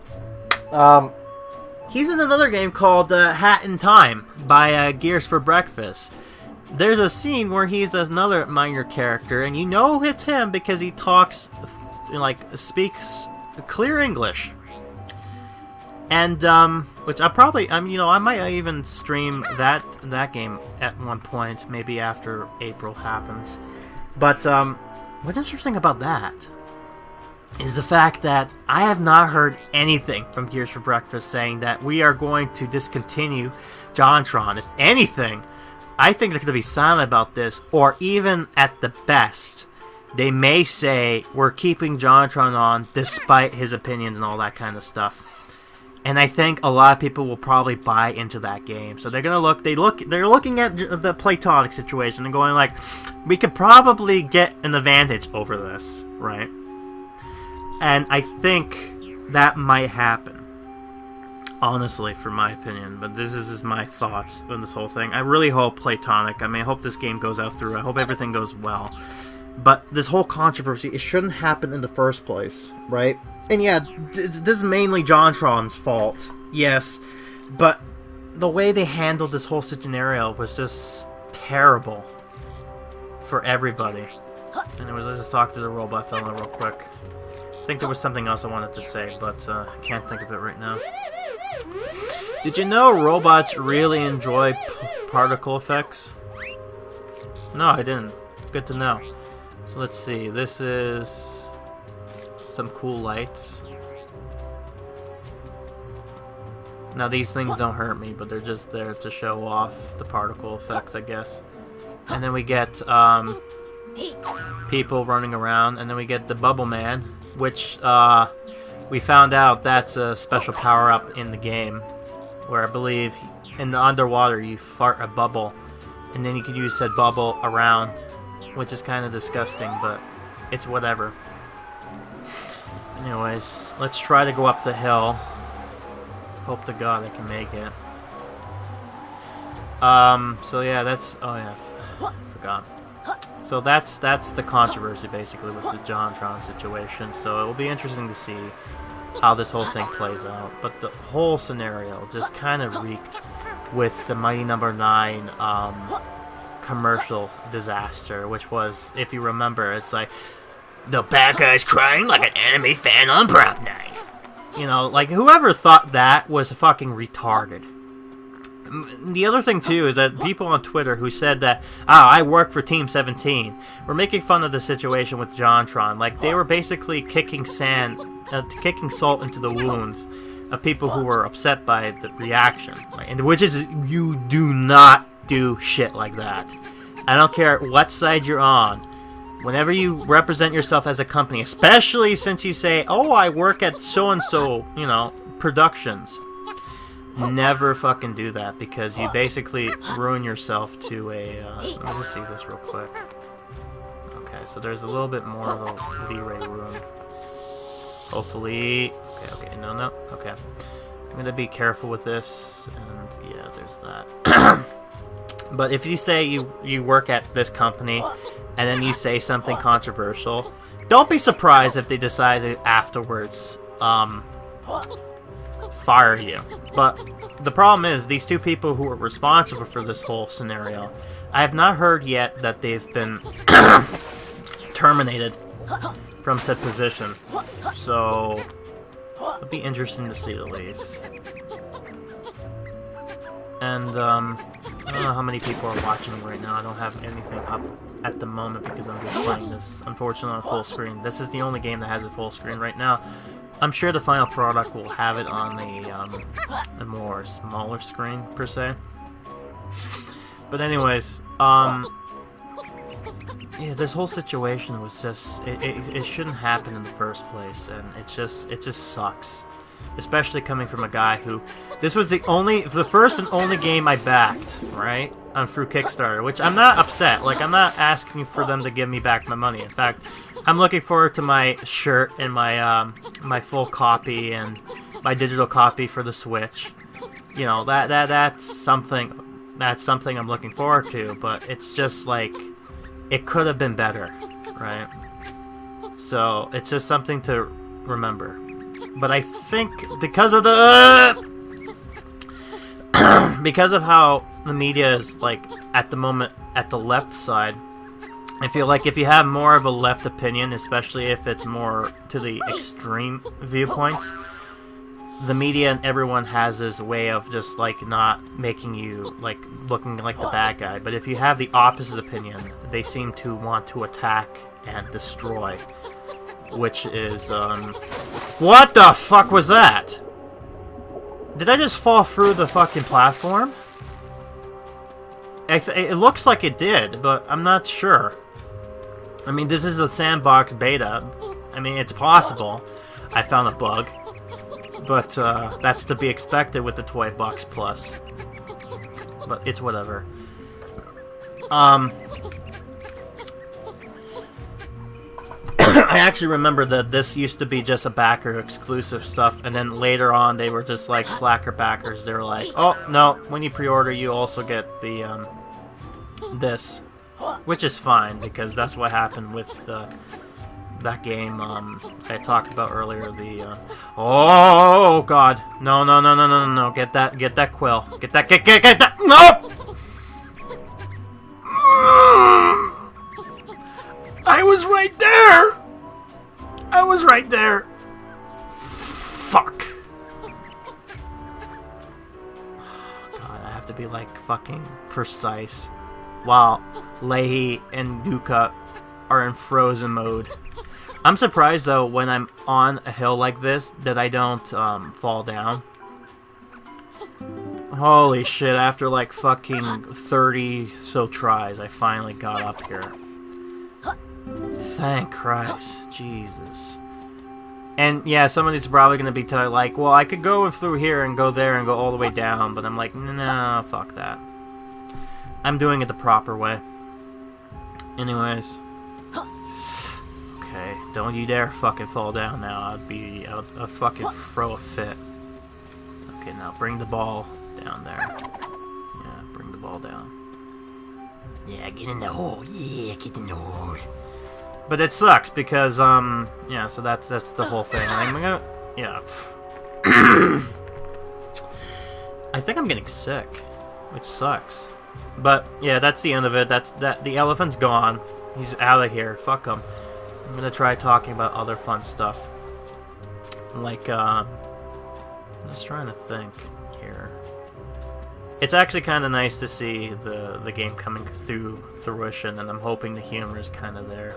Speaker 1: he's in another game called Hat in Time by Gears for Breakfast. There's a scene where he's another minor character, and you know it's him because he talks, speaks clear English. And, which I might even stream that game at one point, maybe after April happens. But, what's interesting about that is the fact that I have not heard anything from Gears for Breakfast saying that we are going to discontinue Jontron. If anything, I think they're going to be silent about this, or even at the best, they may say we're keeping Jontron on despite his opinions and all that kind of stuff. And I think a lot of people will probably buy into that game. So they're gonna they're looking at the Platonic situation and going like, we could probably get an advantage over this, right? And I think that might happen. Honestly, for my opinion, but this is my thoughts on this whole thing. I really hope Platonic. I hope this game goes out through. I hope everything goes well. But this whole controversy, it shouldn't happen in the first place, right? And yeah, this is mainly Jontron's fault, yes. But the way they handled this whole scenario was just terrible for everybody. Anyways, let's just talk to the robot fella real quick. I think there was something else I wanted to say, but I can't think of it right now. Did you know robots really enjoy particle effects? No, I didn't. Good to know. So let's see, this is some cool lights. Now these things don't hurt me, but they're just there to show off the particle effects, I guess. And then we get people running around, and then we get the Bubble Man, which we found out that's a special power-up in the game, where I believe in the underwater you fart a bubble, and then you can use said bubble around, which is kind of disgusting, but it's whatever. Anyways, let's try to go up the hill. Hope to God I can make it. So yeah, that's... Oh yeah, forgot. So that's the controversy, basically, with the Jontron situation. So it will be interesting to see how this whole thing plays out. But the whole scenario just kind of reeked with the Mighty Number 9 commercial disaster, which was, if you remember, it's like, the bad guy's crying like an anime fan on prom night. You know, like, whoever thought that was fucking retarded. The other thing, too, is that people on Twitter who said that, I work for Team 17, were making fun of the situation with Jontron. Like, they were basically kicking salt into the wounds of people who were upset by the reaction. Right? And which is, you do not do shit like that. I don't care what side you're on. Whenever you represent yourself as a company, especially since you say, I work at so-and-so, productions, never fucking do that, because you basically ruin yourself to a, let me just see this real quick. Okay, so there's a little bit more of a leeway room. Hopefully, okay, no, okay. I'm gonna be careful with this, and yeah, there's that. But if you say you work at this company, and then you say something controversial, don't be surprised if they decide afterwards, fire you. But the problem is, these two people who are responsible for this whole scenario, I have not heard yet that they've been terminated from said position. So it'll be interesting to see, at least. And I don't know how many people are watching right now. I don't have anything up at the moment because I'm just playing this, unfortunately, on full screen. This is the only game that has a full screen right now. I'm sure the final product will have it on a more smaller screen, per se. But anyways, yeah, this whole situation was just, it shouldn't happen in the first place, and it just sucks. Especially coming from a guy who, this was the first and only game I backed, right? Through Kickstarter, which I'm not upset. Like, I'm not asking for them to give me back my money. In fact, I'm looking forward to my shirt and my my full copy and my digital copy for the Switch. You know, that's something I'm looking forward to. But it's just like, it could have been better, right? So it's just something to remember. But I think because of because of how the media is, like, at the moment at the left side, I feel like if you have more of a left opinion, especially if it's more to the extreme viewpoints, the media and everyone has this way of just, like, not making you, like, looking like the bad guy. But if you have the opposite opinion, they seem to want to attack and destroy. Which is, what the fuck was that? Did I just fall through the fucking platform? It looks like it did, but I'm not sure. I mean, this is a sandbox beta. I mean, it's possible I found a bug. But, that's to be expected with the Toybox Plus. But it's whatever. I actually remember that this used to be just a backer exclusive stuff, and then later on they were just like slacker backers. They were like, oh no, when you pre-order you also get the this, which is fine because that's what happened with that game I talked about earlier. The oh god, no, get that quill, get that, no. I was right there! I was right there! Fuck. God, I have to be, like, fucking precise. While Laylee and Yooka are in frozen mode. I'm surprised, though, when I'm on a hill like this, that I don't, fall down. Holy shit, after, like, fucking 30 so tries, I finally got up here. Thank Christ. Jesus. And yeah, somebody's probably going to be like, well, I could go through here and go there and go all the way down, but I'm like, no, fuck that. I'm doing it the proper way. Anyways. Okay, don't you dare fucking fall down now. I'll fucking throw a fit. Okay, now bring the ball down there. Yeah, bring the ball down. Yeah, get in the hole. Yeah, get in the hole. But it sucks because, yeah, so that's the whole thing. I'm gonna, yeah. I think I'm getting sick, which sucks. But, yeah, that's the end of it. The elephant's gone. He's out of here. Fuck him. I'm gonna try talking about other fun stuff. Like, I'm just trying to think here. It's actually kind of nice to see the game coming through fruition, and I'm hoping the humor is kind of there.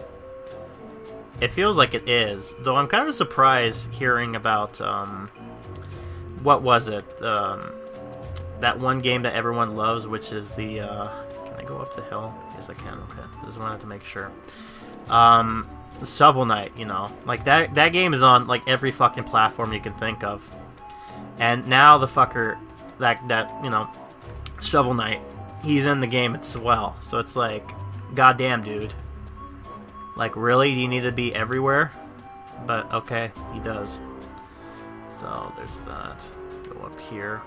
Speaker 1: It feels like it is, though I'm kind of surprised hearing about, what was it? That one game that everyone loves, which is the, can I go up the hill? Yes, I can, okay. Just wanted to make sure. Shovel Knight, you know. Like, that game is on, like, every fucking platform you can think of. And now the fucker, that you know, Shovel Knight, he's in the game as well. So it's like, goddamn, dude. Like, really? Do you need to be everywhere? But, okay, he does. So, there's that. Go up here.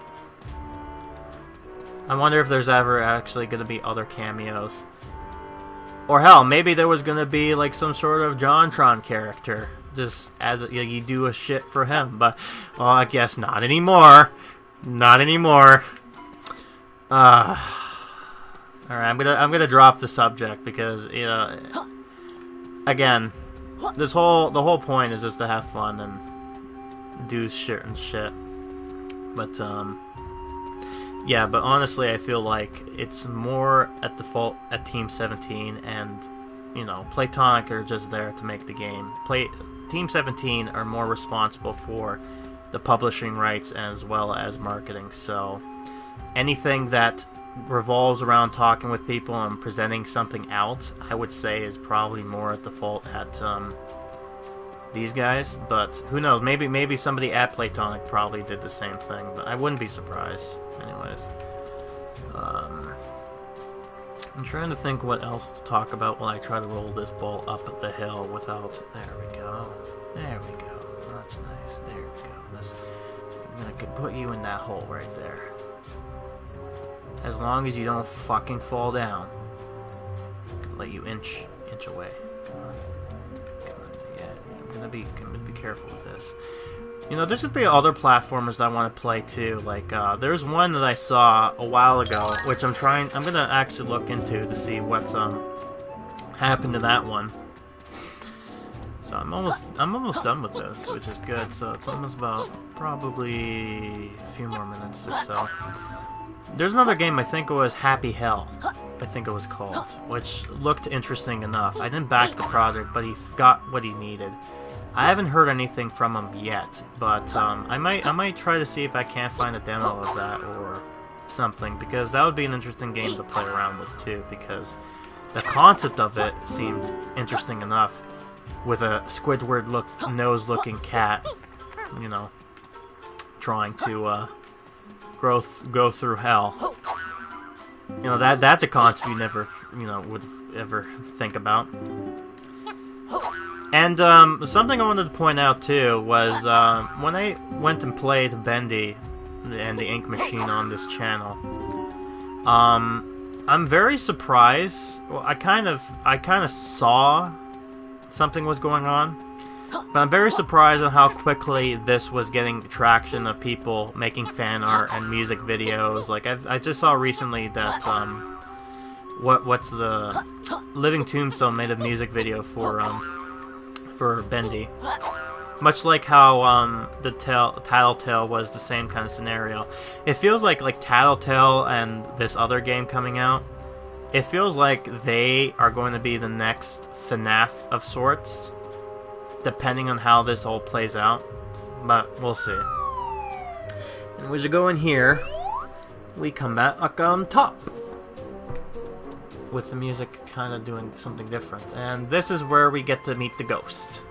Speaker 1: I wonder if there's ever actually going to be other cameos. Or hell, maybe there was going to be, like, some sort of Jontron character. just as you do a shit for him. But well, I guess not anymore. Not anymore. All right, I'm gonna drop the subject because again, the whole point is just to have fun and do shit and shit. But yeah, but honestly, I feel like it's more at the fault at Team 17, and Playtonic are just there to make the game. Team 17 are more responsible for the publishing rights as well as marketing. So anything that revolves around talking with people and presenting something out, I would say is probably more at the fault at these guys. But who knows? Maybe somebody at Playtonic probably did the same thing. But I wouldn't be surprised. Anyways, I'm trying to think what else to talk about while I try to roll this ball up the hill without. There we go. There we go. That's nice. There we go. I'm gonna put you in that hole right there. As long as you don't fucking fall down, I'll let you inch away. Come on. Yeah, I'm gonna be careful with this. There should be other platformers that I want to play too. Like, there's one that I saw a while ago, which I'm gonna actually look into to see what happened to that one. So I'm almost done with this, which is good. So it's almost about probably a few more minutes or so. There's another game, I think it was Happy Hell, I think it was called, which looked interesting enough. I didn't back the project, but he got what he needed. I haven't heard anything from him yet, but I might try to see if I can't find a demo of that or something, because that would be an interesting game to play around with too, because the concept of it seemed interesting enough, with a Squidward nose-looking cat, trying to go through hell. That's a concept you never would ever think about. And something I wanted to point out too was when I went and played Bendy and the Ink Machine on this channel, I'm very surprised. Well, I kind of saw something was going on, but I'm very surprised on how quickly this was getting traction of people making fan art and music videos. Like I just saw recently that what's the Living Tombstone made a music video for Bendy, much like how the Tattletale was the same kind of scenario. It feels like Tattletale and this other game coming out, it feels like they are going to be the next FNAF of sorts, depending on how this all plays out, but we'll see. And we should go in here. We come back on top, with the music kind of doing something different. And this is where we get to meet the ghost.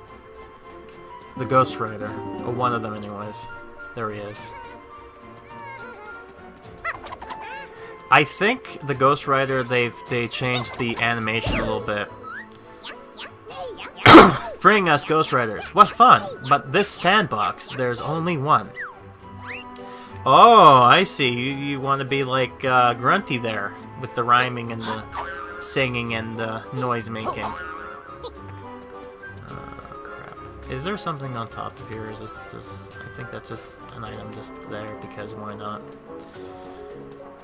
Speaker 1: The Ghost Rider. Or one of them anyways. There he is. I think the Ghost Rider, they changed the animation a little bit. Freeing us Ghost Riders. What fun! But this sandbox, there's only one. Oh, I see. You want to be like Grunty there, with the rhyming and the singing and the noise making. Crap. Is there something on top of here? Is this I think that's just an item just there, because why not?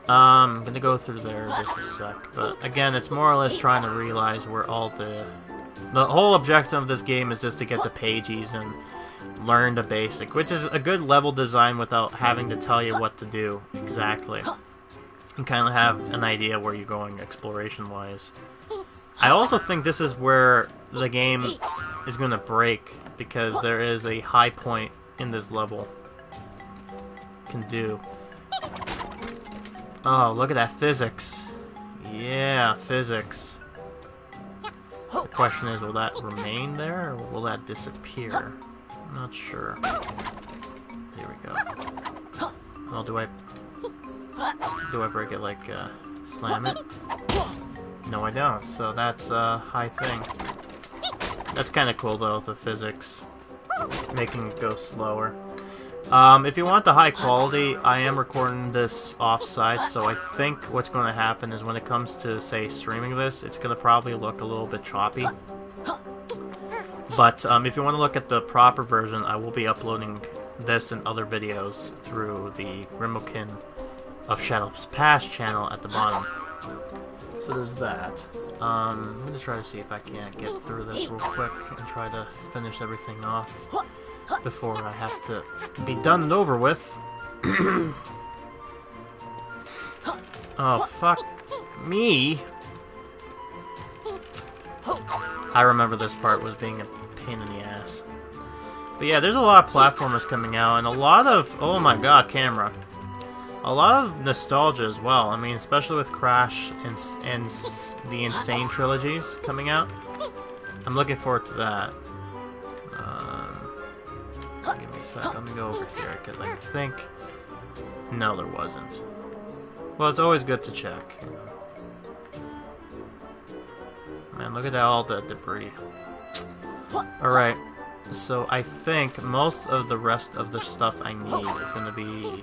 Speaker 1: I'm gonna go through there just a sec. But again, it's more or less trying to realize where all the whole objective of this game is just to get the pages and learn the basic, which is a good level design without having to tell you what to do exactly. And kind of have an idea where you're going exploration-wise. I also think this is where the game is going to break, because there is a high point in this level. Can do. Oh, look at that physics. Yeah, physics. The question is, will that remain there, or will that disappear? I'm not sure. There we go. Oh, do I break it like, slam it? No, I don't. So that's a high thing. That's kind of cool, though, the physics. Making it go slower. If you want the high quality, I am recording this off-site, so I think what's going to happen is when it comes to, say, streaming this, it's going to probably look a little bit choppy. But if you want to look at the proper version, I will be uploading this and other videos through the Grimokan of Shadows Past channel at the bottom. So there's that. I'm going to try to see if I can't get through this real quick and try to finish everything off before I have to be done and over with. Oh, fuck me. I remember this part was being a pain in the ass. But yeah, there's a lot of platformers coming out, and a lot of, oh my god, camera. A lot of nostalgia as well. I mean, especially with Crash and the Insane trilogies coming out. I'm looking forward to that. Give me a sec. Let me go over here, because I think... No, there wasn't. Well, it's always good to check. Man, look at all the debris. Alright, so I think most of the rest of the stuff I need is going to be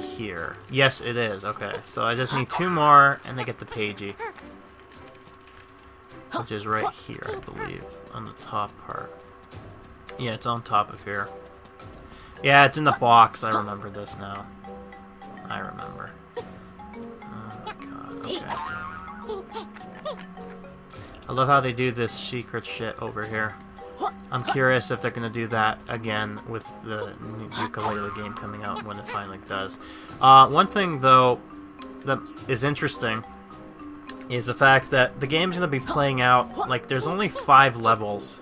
Speaker 1: here. Yes, it is. Okay, so I just need 2 more, and I get the Pagey. Which is right here, I believe, on the top part. Yeah, it's on top of here. Yeah, it's in the box. I remember this now. I remember. Oh my god, okay. I love how they do this secret shit over here. I'm curious if they're going to do that again with the new Yooka-Laylee game coming out when it finally does. One thing, though, that is interesting is the fact that the game's going to be playing out, like, there's only 5 levels,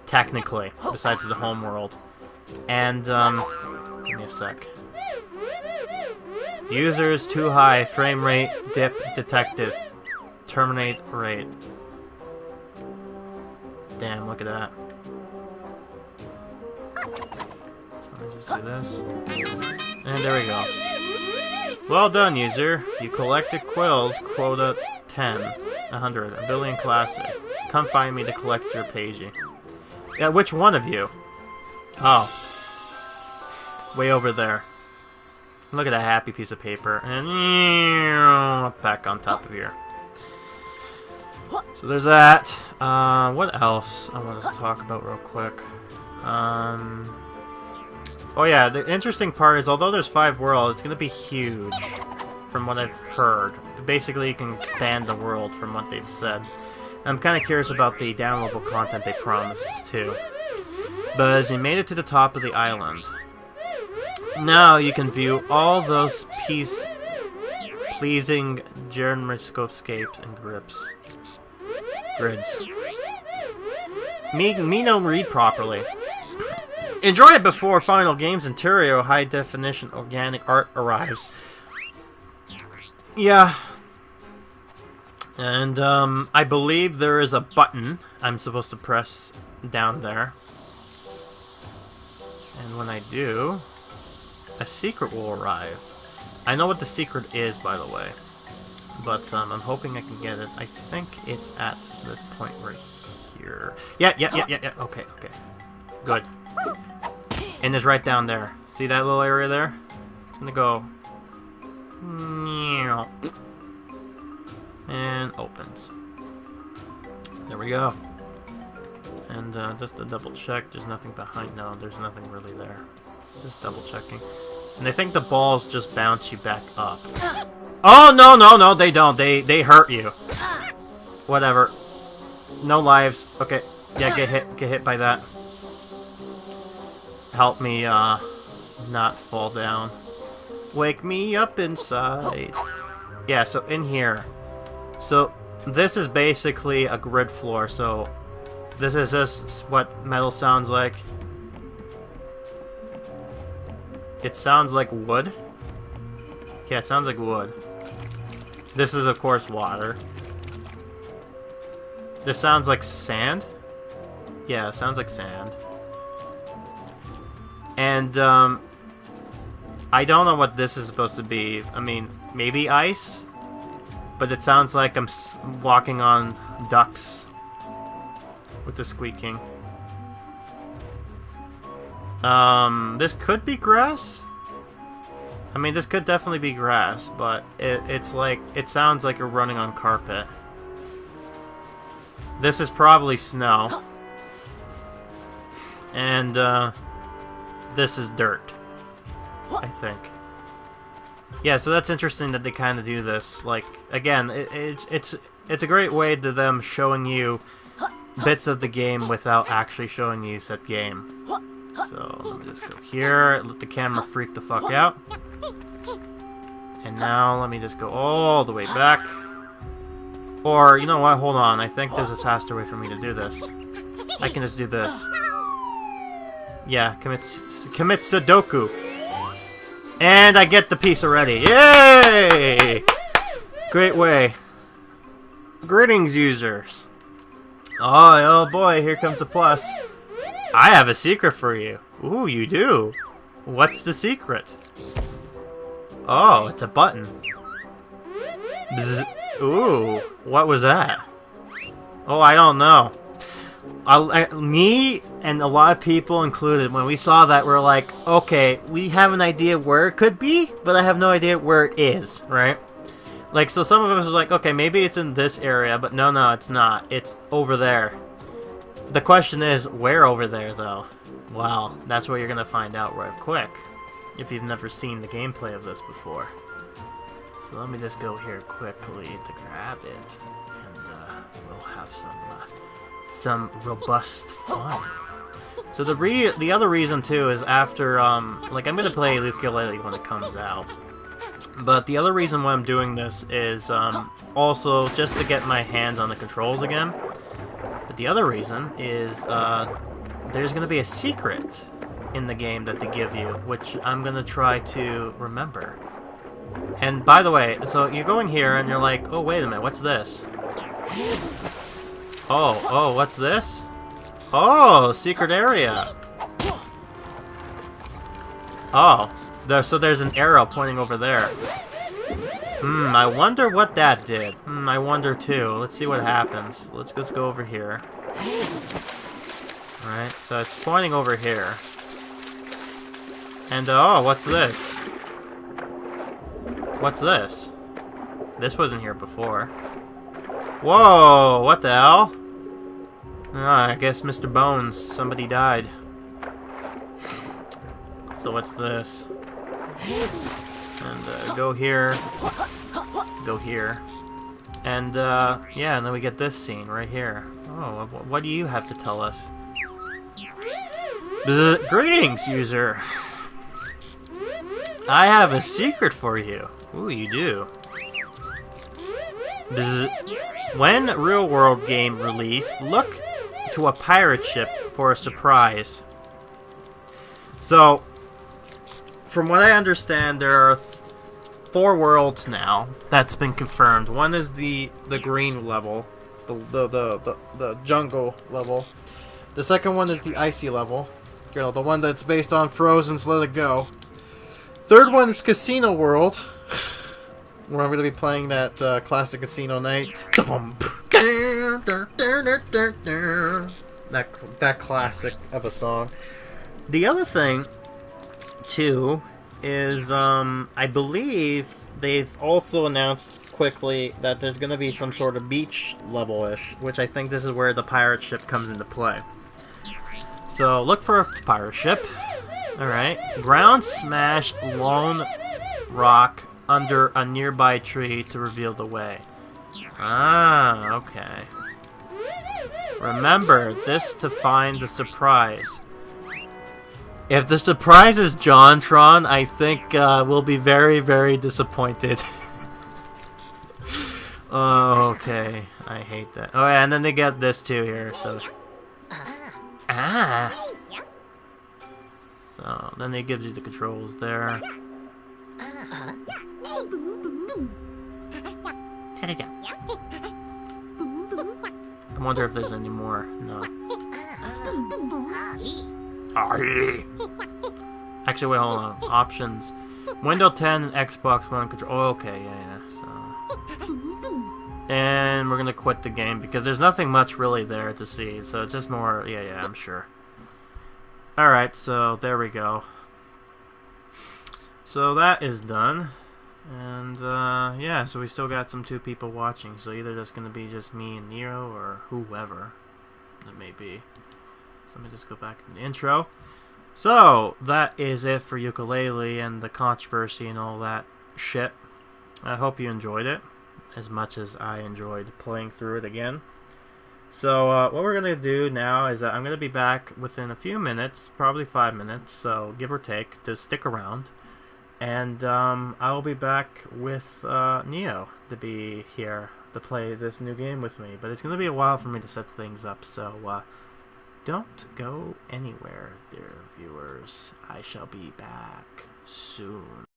Speaker 1: technically, besides the home world. And, give me a sec. Users too high, frame rate, dip, detected. Terminate rate. Damn, look at that. So let me just do this. And there we go. Well done, user. You collected quills, quota 10, 100, a billion classic. Come find me to collect your Pagey. Yeah, which one of you? Oh. Way over there. Look at that happy piece of paper. And back on top of here. So there's that. What else I wanted to talk about real quick? Oh yeah, the interesting part is although there's 5 worlds, it's going to be huge from what I've heard. Basically, you can expand the world from what they've said. I'm kind of curious about the downloadable content they promised too. But as you made it to the top of the island, now you can view all those pleasing gyroscopes and grids. Me don't read properly. Enjoy it before final game's interior high-definition organic art arrives. Yeah. And, I believe there is a button I'm supposed to press down there. And when I do, a secret will arrive. I know what the secret is, by the way. But, I'm hoping I can get it. I think it's at this point right here. Yeah. Okay. Good. And it's right down there. See that little area there? It's gonna go... And opens. There we go. And just to double check, there's nothing behind. No, there's nothing really there. Just double checking. And I think the balls just bounce you back up. Oh, no, they don't. They hurt you. Whatever. No lives. Okay. Yeah, get hit by that. Help me, not fall down. Wake me up inside. Yeah, so in here. So, this is basically a grid floor, so this is just what metal sounds like. It sounds like wood. Yeah, it sounds like wood. This is, of course, water. This sounds like sand. Yeah, it sounds like sand. And, I don't know what this is supposed to be. I mean, maybe ice? But it sounds like I'm walking on ducks with the squeaking. This could be grass? I mean, this could definitely be grass, but it's like, it sounds like you're running on carpet. This is probably snow. And this is dirt, I think. Yeah, so that's interesting that they kind of do this. Like, again, it's a great way to them showing you bits of the game without actually showing you said game. So let me just go here, let the camera freak the fuck out. And now let me just go all the way back. Or, you know what, hold on, I think there's a faster way for me to do this. I can just do this. Yeah, commit Sudoku. And I get the piece already. Yay! Great way. Greetings, users. Oh boy, here comes the plus. I have a secret for you. Ooh, you do? What's the secret? Oh, it's a button. Bzz. Ooh, what was that? Oh, I don't know. Me and a lot of people included, when we saw that, we're like, okay, we have an idea where it could be, but I have no idea where it is, right? Like, so some of us was like, okay, maybe it's in this area, but no, it's not. It's over there. The question is, where over there, though? Well, that's what you're going to find out right quick, if you've never seen the gameplay of this before. So let me just go here quickly to grab it, and we'll have some robust fun. So the other reason too is after like I'm gonna play Yooka-Laylee when it comes out, but the other reason why I'm doing this is also just to get my hands on the controls again. But the other reason is there's gonna be a secret in the game that they give you, which I'm gonna try to remember. And by the way, so you're going here and you're like, oh wait a minute, what's this? Oh, what's this? Oh, secret area. Oh, so there's an arrow pointing over there. I wonder what that did. I wonder too. Let's see what happens. Let's just go over here. Alright, so it's pointing over here. And, oh, what's this? What's this? This wasn't here before. Whoa, what the hell? Oh, I guess Mr. Bones, somebody died. So what's this? And go here. Go here. And yeah, and then we get this scene right here. Oh, what do you have to tell us? Greetings, user. I have a secret for you. Ooh, you do. When real-world game release, look to a pirate ship for a surprise. So, from what I understand, there are 4 worlds now that's been confirmed. One is the green level, the jungle level. The second one is the icy level, you know, the one that's based on Frozen's Let It Go. Third one is Casino World, where I'm going to be playing that classic casino night. That classic of a song. The other thing, too, is I believe they've also announced quickly that there's going to be some sort of beach level-ish, which I think this is where the pirate ship comes into play. So look for a pirate ship. Alright. Ground smash lone rock under a nearby tree to reveal the way. Ah, okay. Remember this to find the surprise. If the surprise is Jontron, I think we'll be very, very disappointed. Oh, okay. I hate that. Oh, yeah, and then they get this too here, so... Ah! So, then they give you the controls there. I wonder if there's any more. No. Actually, wait, hold on. Options. Windows 10 and Xbox One control. Oh, okay, yeah. So. And we're gonna quit the game because there's nothing much really there to see. So it's just more. Yeah, I'm sure. Alright, so there we go. So that is done. And, yeah, so we still got some 2 people watching. So either that's going to be just me and Nero or whoever it may be. So let me just go back to the intro. So, that is it for Yooka-Laylee and the controversy and all that shit. I hope you enjoyed it as much as I enjoyed playing through it again. So, what we're going to do now is that I'm going to be back within a few minutes, probably 5 minutes, so give or take, to stick around. And I will be back with Neo to be here to play this new game with me. But it's going to be a while for me to set things up, so don't go anywhere, dear viewers. I shall be back soon.